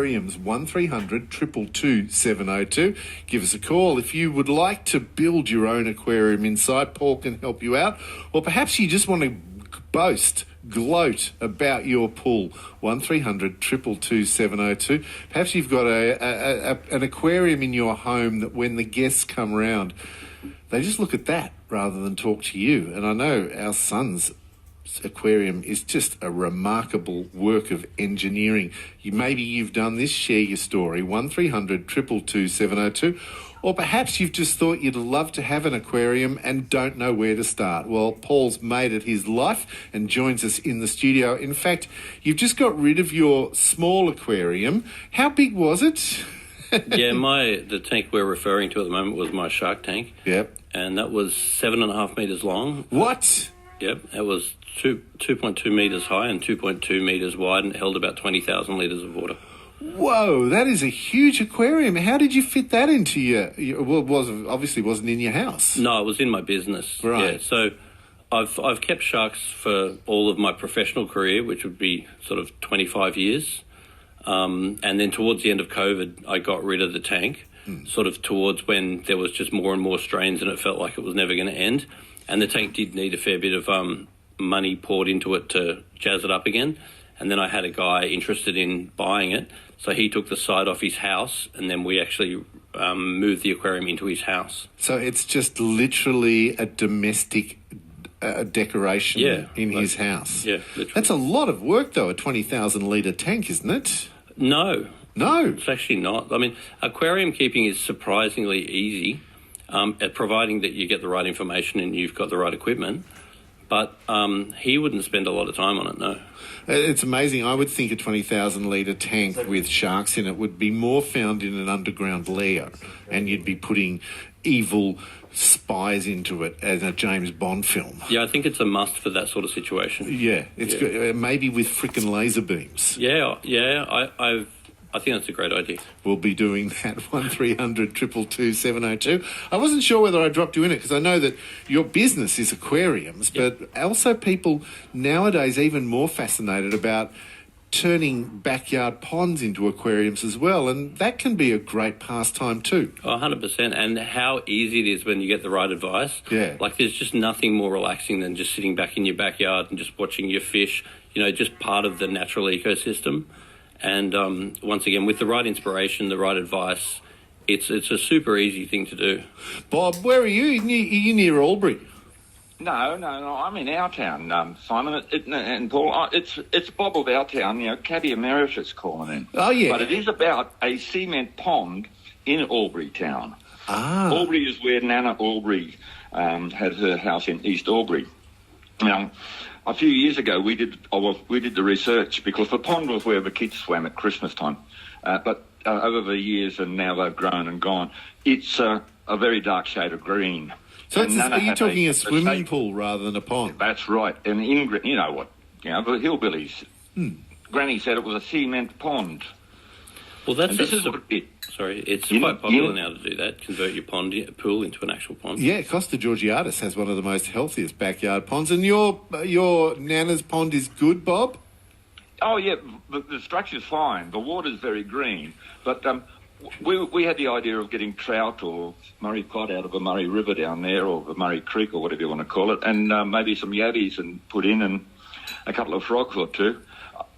Aquariums 1300 222 702. Give us a call if you would like to build your own aquarium inside. Paul can help you out, or perhaps you just want to gloat about your pool. 1300 222 702. Perhaps you've got an aquarium in your home that when the guests come round, they just look at that rather than talk to you. And I know our son's aquarium is just a remarkable work of engineering. Maybe you've done this. Share your story. 1300 222 702. Or perhaps you've just thought you'd love to have an aquarium and don't know where to start. Well, Paul's made it his life and joins us in the studio. In fact, you've just got rid of your small aquarium. How big was it? Yeah, the tank we're referring to at the moment was my shark tank. Yep. And that was 7.5 metres long. What? Yep, it was 2.2 metres high and 2.2 metres wide, and it held about 20,000 litres of water. Whoa, that is a huge aquarium. How did you fit that into well, obviously wasn't in your house. No, it was in my business. Right. Yeah, so I've kept sharks for all of my professional career, which would be sort of 25 years. And then towards the end of COVID, I got rid of the tank, sort of towards when there was just more and more strains and it felt like it was never going to end. And the tank did need a fair bit of money poured into it to jazz it up again. And then I had a guy interested in buying it. So he took the side off his house, and then we actually moved the aquarium into his house. So it's just literally a domestic decoration in his house. Yeah, literally. That's a lot of work, though, a 20,000 litre tank, isn't it? No. No. It's actually not. I mean, aquarium keeping is surprisingly easy, providing that you get the right information and you've got the right equipment. But he wouldn't spend a lot of time on it, no. It's amazing. I would think a 20,000 litre tank with sharks in it would be more found in an underground lair, and you'd be putting evil spies into it as a James Bond film. Yeah, I think it's a must for that sort of situation. Yeah, it's good. Maybe with frickin' laser beams. Yeah, I think that's a great idea. We'll be doing that. 1300 222 702. I wasn't sure whether I dropped you in it because I know that your business is aquariums, but also people nowadays even more fascinated about turning backyard ponds into aquariums as well, and that can be a great pastime too. Oh, 100%. And how easy it is when you get the right advice. Yeah. Like there's just nothing more relaxing than just sitting back in your backyard and just watching your fish, just part of the natural ecosystem. And once again, with the right inspiration, the right advice, it's a super easy thing to do. Bob, where are you? Are you near Albury? No, I'm in our town, Simon, and Paul. It's Bob of our town, Cabby Emeritus calling in. Oh, yeah. But it is about a cement pond in Albury town. Ah. Albury is where Nana Albury had her house in East Albury. Now, a few years ago, we did the research because the pond was where the kids swam at Christmas time. But over the years, and now they've grown and gone, it's a very dark shade of green. So are you talking a swimming pool rather than a pond? That's right. And you know what? The hillbillies. Granny said it was a cement pond. Well, this is what it. Sorry, it's quite popular now to do that, convert your pool into an actual pond. Yeah, Costa Georgiatis has one of the most healthiest backyard ponds. And your Nana's pond is good, Bob? Oh, yeah, the structure's fine. The water's very green. But we had the idea of getting trout or Murray cod out of the Murray River down there, or the Murray Creek, or whatever you want to call it, and maybe some yabbies and put in, and a couple of frogs or two.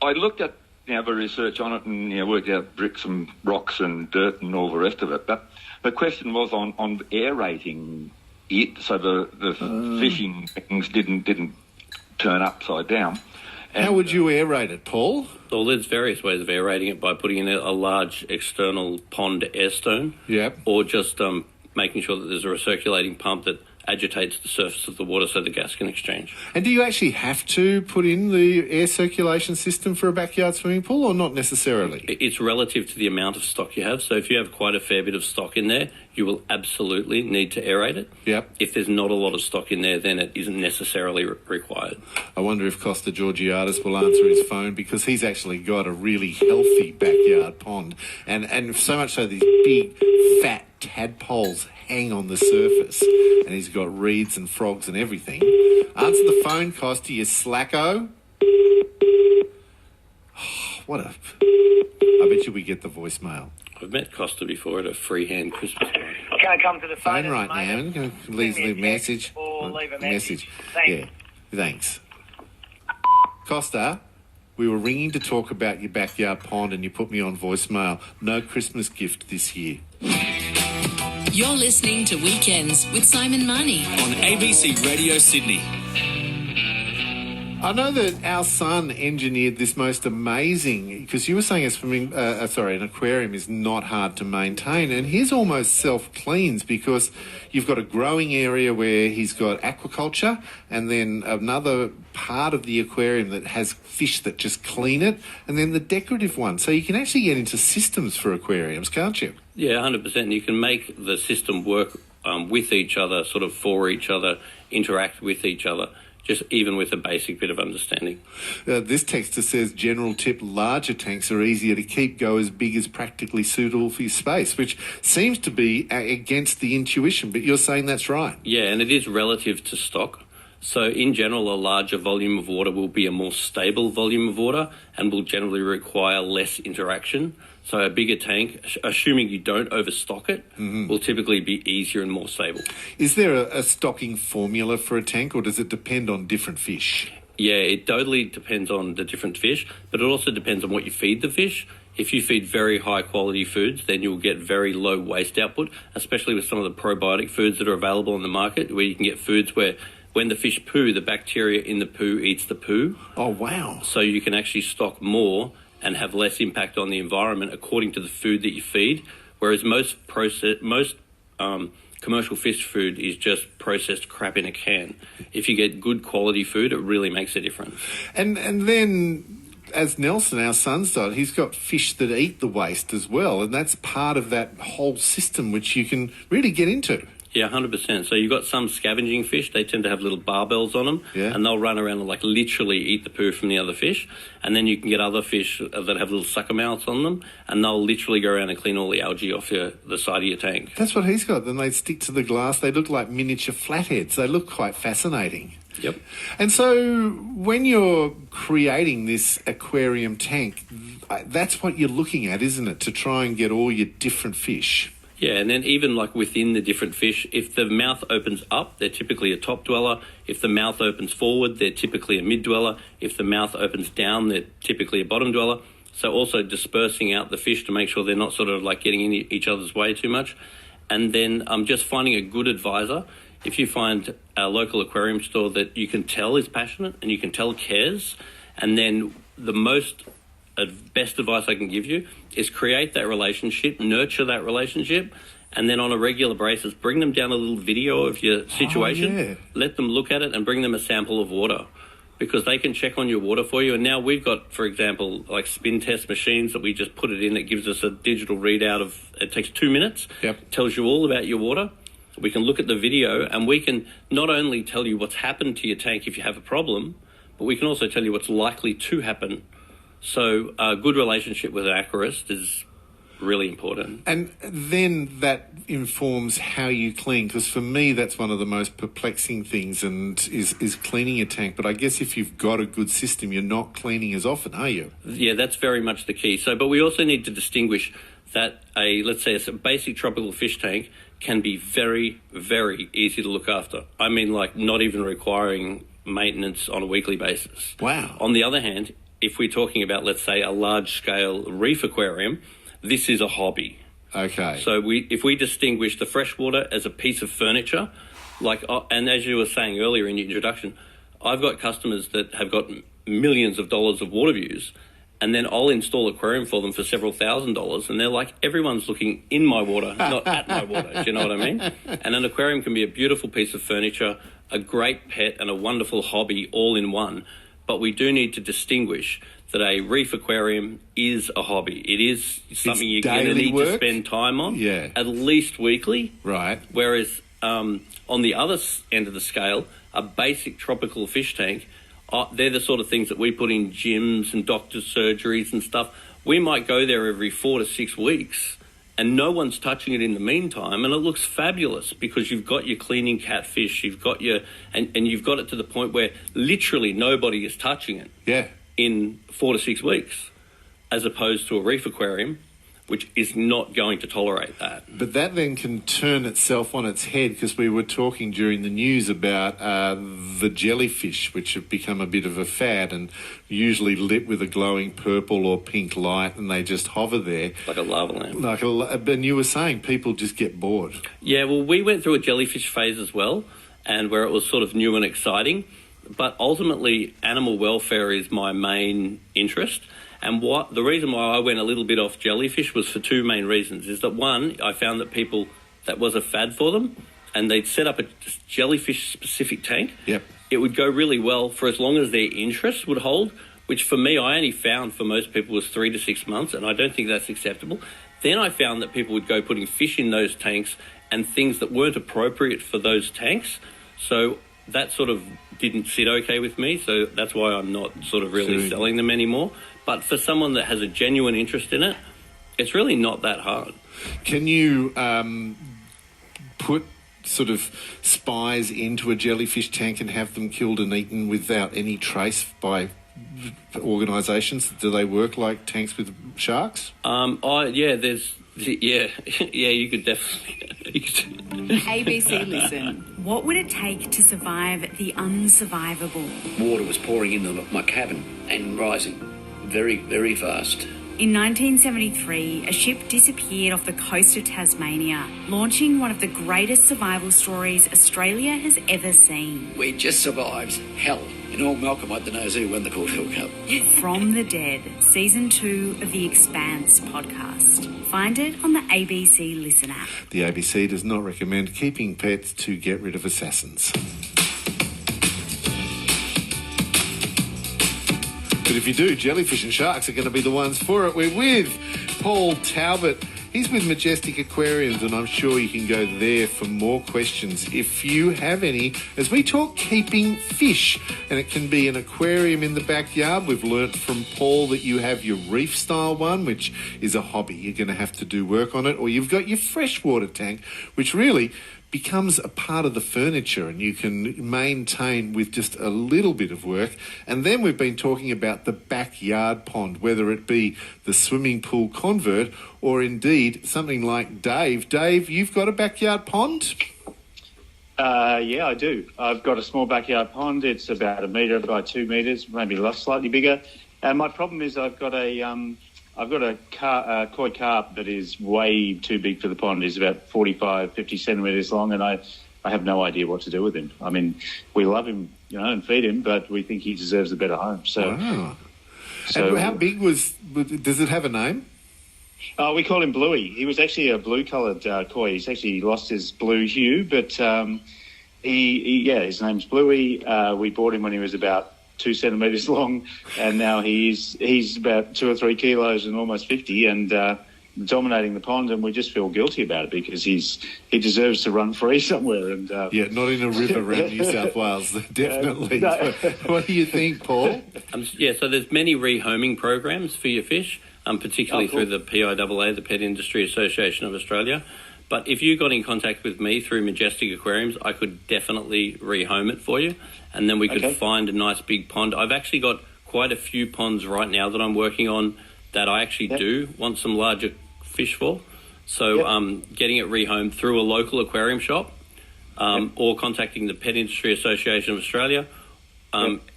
I looked at the research on it and worked out bricks and rocks and dirt and all the rest of it. But the question was on aerating it, so the fishing things didn't turn upside down. And how would you aerate it, Paul? Well, there's various ways of aerating it, by putting in a large external pond air stone. Yep. Or just making sure that there's a recirculating pump that agitates the surface of the water so the gas can exchange. And do you actually have to put in the air circulation system for a backyard swimming pool, or not necessarily? It's relative to the amount of stock you have. So if you have quite a fair bit of stock in there, you will absolutely need to aerate it. Yep. If there's not a lot of stock in there, then it isn't necessarily required. I wonder if Costa Georgiatis will answer his phone, because he's actually got a really healthy backyard pond. And so much so these big, fat tadpoles hang on the surface. And he's got reeds and frogs and everything. Answer the phone, Costa, you slacko. I bet you we get the voicemail. I've met Costa before at a freehand Christmas party. Can I come to the phone Phone right now. moment? Can leave a message. Or leave a message. Yeah, thanks. Costa, we were ringing to talk about your backyard pond and you put me on voicemail. No Christmas gift this year. You're listening to Weekends with Simon Marnie on ABC Radio Sydney. I know that our son engineered this most amazing, because you were saying an aquarium is not hard to maintain, and his almost self-cleans because you've got a growing area where he's got aquaculture and then another part of the aquarium that has fish that just clean it, and then the decorative one. So you can actually get into systems for aquariums, can't you? Yeah, 100%. You can make the system work with each other, sort of for each other, interact with each other, just even with a basic bit of understanding. This texter says, general tip, larger tanks are easier to keep, go as big as practically suitable for your space, which seems to be against the intuition, but you're saying that's right. Yeah, and it is relative to stock. So in general, a larger volume of water will be a more stable volume of water and will generally require less interaction. So a bigger tank, assuming you don't overstock it, will typically be easier and more stable. Is there a stocking formula for a tank, or does it depend on different fish? Yeah, it totally depends on the different fish, but it also depends on what you feed the fish. If you feed very high quality foods, then you'll get very low waste output, especially with some of the probiotic foods that are available on the market, where you can get foods where when the fish poo, the bacteria in the poo eats the poo. Oh, wow. So you can actually stock more and have less impact on the environment according to the food that you feed, whereas most commercial fish food is just processed crap in a can. If you get good quality food, it really makes a difference. And then, as Nelson, our son's done, he's got fish that eat the waste as well, and that's part of that whole system which you can really get into. Yeah, 100%. So you've got some scavenging fish. They tend to have little barbells on them, and they'll run around and literally eat the poo from the other fish. And then you can get other fish that have little sucker mouths on them, and they'll literally go around and clean all the algae off the side of your tank. That's what he's got. Then they stick to the glass. They look like miniature flatheads. They look quite fascinating. Yep. And so when you're creating this aquarium tank, that's what you're looking at, isn't it? To try and get all your different fish. Yeah, and then even within the different fish, if the mouth opens up, they're typically a top dweller. If the mouth opens forward, they're typically a mid dweller. If the mouth opens down, they're typically a bottom dweller. So also dispersing out the fish to make sure they're not sort of getting in each other's way too much. And then just finding a good advisor. If you find a local aquarium store that you can tell is passionate and you can tell cares, and then the best advice I can give you is create that relationship, nurture that relationship, and then on a regular basis, bring them down a little video of your situation, let them look at it and bring them a sample of water, because they can check on your water for you. And now we've got, for example, spin test machines that we just put it in. It gives us a digital readout it takes 2 minutes, tells you all about your water. We can look at the video and we can not only tell you what's happened to your tank if you have a problem, but we can also tell you what's likely to happen. So a good relationship with an aquarist is really important. And then that informs how you clean, because for me that's one of the most perplexing things is cleaning a tank. But I guess if you've got a good system, you're not cleaning as often, are you? Yeah, that's very much the key. But we also need to distinguish that let's say a basic tropical fish tank can be very, very easy to look after. I mean, not even requiring maintenance on a weekly basis. Wow. On the other hand, if we're talking about, let's say, a large-scale reef aquarium, this is a hobby. Okay. So if we distinguish the freshwater as a piece of furniture, and as you were saying earlier in your introduction, I've got customers that have got millions of dollars of water views, and then I'll install an aquarium for them for several $1,000s, and they're like, everyone's looking in my water, not at my water. Do you know what I mean? And an aquarium can be a beautiful piece of furniture, a great pet, and a wonderful hobby all in one. But we do need to distinguish that a reef aquarium is a hobby. It is something you're going to need to spend time on, at least weekly. Right. Whereas on the other end of the scale, a basic tropical fish tank, they're the sort of things that we put in gyms and doctors' surgeries and stuff. We might go there every 4 to 6 weeks and no one's touching it in the meantime, and it looks fabulous because you've got your cleaning catfish, you've got and you've got it to the point where literally nobody is touching it in 4 to 6 weeks. as opposed to a reef aquarium, which is not going to tolerate that. But that then can turn itself on its head, because we were talking during the news about the jellyfish, which have become a bit of a fad and usually lit with a glowing purple or pink light, and they just hover there. Like a lava lamp. And you were saying people just get bored. Yeah, well, we went through a jellyfish phase as well, and where it was sort of new and exciting. But ultimately, animal welfare is my main interest. And the reason why I went a little bit off jellyfish was for two main reasons. Is that one, I found that people, that was a fad for them, and they'd set up a jellyfish-specific tank. Yep. It would go really well for as long as their interest would hold, which for me, I only found for most people was 3 to 6 months, and I don't think that's acceptable. Then I found that people would go putting fish in those tanks and things that weren't appropriate for those tanks. So that sort of didn't sit okay with me, so that's why I'm not sort of really selling them anymore. But for someone that has a genuine interest in it, it's really not that hard. Can you put sort of spies into a jellyfish tank and have them killed and eaten without any trace by organisations? Do they work like tanks with sharks? You could definitely. ABC Listen. What would it take to survive the unsurvivable? Water was pouring into my cabin and rising very, very fast. In 1973, a ship disappeared off the coast of Tasmania, launching one of the greatest survival stories Australia has ever seen. We just survived hell. In all Malcolm, I don't know who won the Caulfield Cup. From the Dead, Season 2 of The Expanse podcast. Find it on the ABC Listen app. The ABC does not recommend keeping pets to get rid of assassins. But if you do, jellyfish and sharks are going to be the ones for it. We're with Paul Talbot. He's with Majestic Aquariums, and I'm sure you can go there for more questions if you have any, as we talk keeping fish. And it can be an aquarium in the backyard. We've learnt from Paul that you have your reef style one, which is a hobby. You're going to have to do work on it. Or you've got your freshwater tank, which really becomes a part of the furniture and you can maintain with just a little bit of work. And then we've been talking about the backyard pond, whether it be the swimming pool convert or indeed something like Dave. Dave, you've got a backyard pond? Yeah, I do. I've got a small backyard pond. It's about 1 metre by 2 metres, maybe slightly bigger. And my problem is I've got a koi carp that is way too big for the pond. He's about 45, 50 centimetres long, and I have no idea what to do with him. I mean, we love him, and feed him, but we think he deserves a better home. So, wow. And how big does it have a name? We call him Bluey. He was actually a blue-coloured koi. He's actually lost his blue hue, but his name's Bluey. We bought him when he was about 2 centimetres long, and now he's about 2 or 3 kilos and almost 50 and dominating the pond, and we just feel guilty about it because he deserves to run free somewhere. And not in a river around New South Wales, definitely. No. What do you think, Paul? So there's many rehoming programs for your fish, particularly through the PIAA, the Pet Industry Association of Australia. But if you got in contact with me through Majestic Aquariums, I could definitely rehome it for you, and then we could find a nice big pond. I've actually got quite a few ponds right now that I'm working on that I actually do want some larger fish for. So getting it rehomed through a local aquarium shop or contacting the Pet Industry Association of Australia,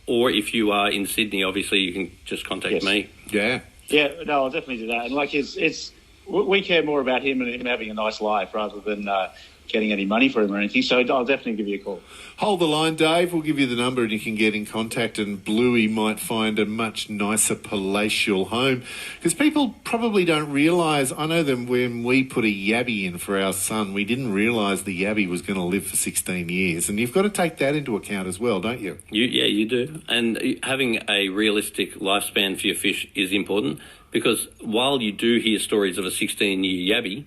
or if you are in Sydney, obviously you can just contact me. Yeah. Yeah, no, I'll definitely do that. And we care more about him and him having a nice life rather than getting any money for him or anything. So I'll definitely give you a call. Hold the line, Dave. We'll give you the number and you can get in contact, and Bluey might find a much nicer palatial home. Because people probably don't realise, I know that when we put a yabby in for our son, we didn't realise the yabby was going to live for 16 years. And you've got to take that into account as well, don't you? You do. And having a realistic lifespan for your fish is important, because while you do hear stories of a 16-year yabby,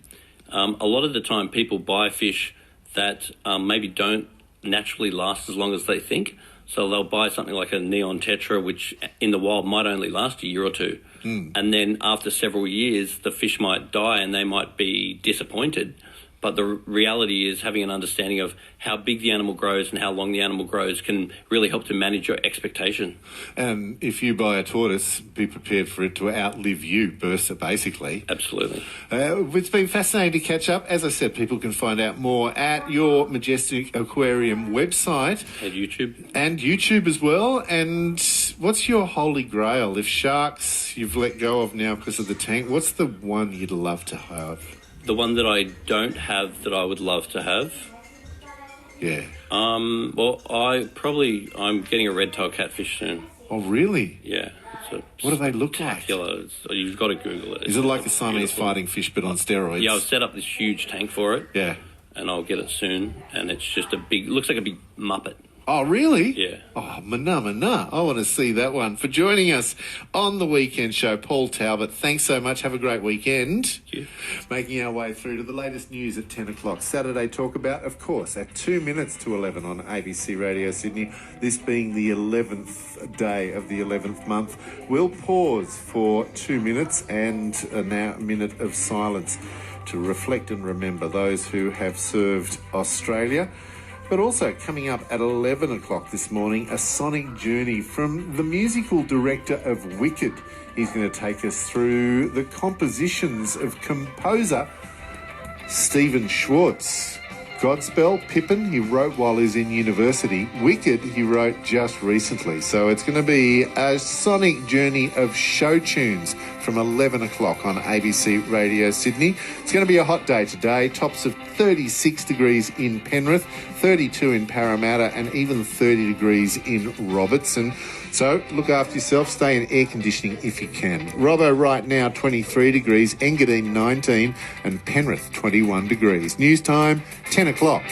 a lot of the time people buy fish that maybe don't naturally last as long as they think. So they'll buy something like a neon tetra, which in the wild might only last a year or two. And then after several years, the fish might die and they might be disappointed. But the reality is having an understanding of how big the animal grows and how long the animal grows can really help to manage your expectation. And if you buy a tortoise, be prepared for it to outlive you, basically. Absolutely. It's been fascinating to catch up. As I said, people can find out more at your Majestic Aquarium website. And YouTube. And YouTube as well. And what's your holy grail? If sharks you've let go of now because of the tank, what's the one you'd love to have? The one that I don't have that I would love to have? Yeah. Well, I'm getting a red-tailed catfish soon. Oh, really? Yeah. What do they look like? You've got to Google it. Is it like the Siamese fighting fish but on steroids? Yeah, I've set up this huge tank for it. Yeah. And I'll get it soon. And it's just looks like a big muppet. Oh, really? Yeah. Oh, mana. I want to see that one. For joining us on the weekend show, Paul Talbot, thanks so much. Have a great weekend. Thank you. Making our way through to the latest news at 10 o'clock. Saturday Talk About, of course, at 2 minutes to 11 on ABC Radio Sydney. This being the 11th day of the 11th month. We'll pause for 2 minutes and a minute of silence to reflect and remember those who have served Australia. But also coming up at 11 o'clock this morning, a sonic journey from the musical director of Wicked. He's going to take us through the compositions of composer Stephen Schwartz. Godspell, Pippin, he wrote while he was in university. Wicked, he wrote just recently. So it's going to be a sonic journey of show tunes from 11 o'clock on ABC Radio Sydney. It's going to be a hot day today. Tops of 36 degrees in Penrith, 32 in Parramatta, and even 30 degrees in Robertson. So look after yourself. Stay in air conditioning if you can. Robbo right now 23 degrees, Engadine 19, and Penrith 21 degrees. News time 10 o'clock.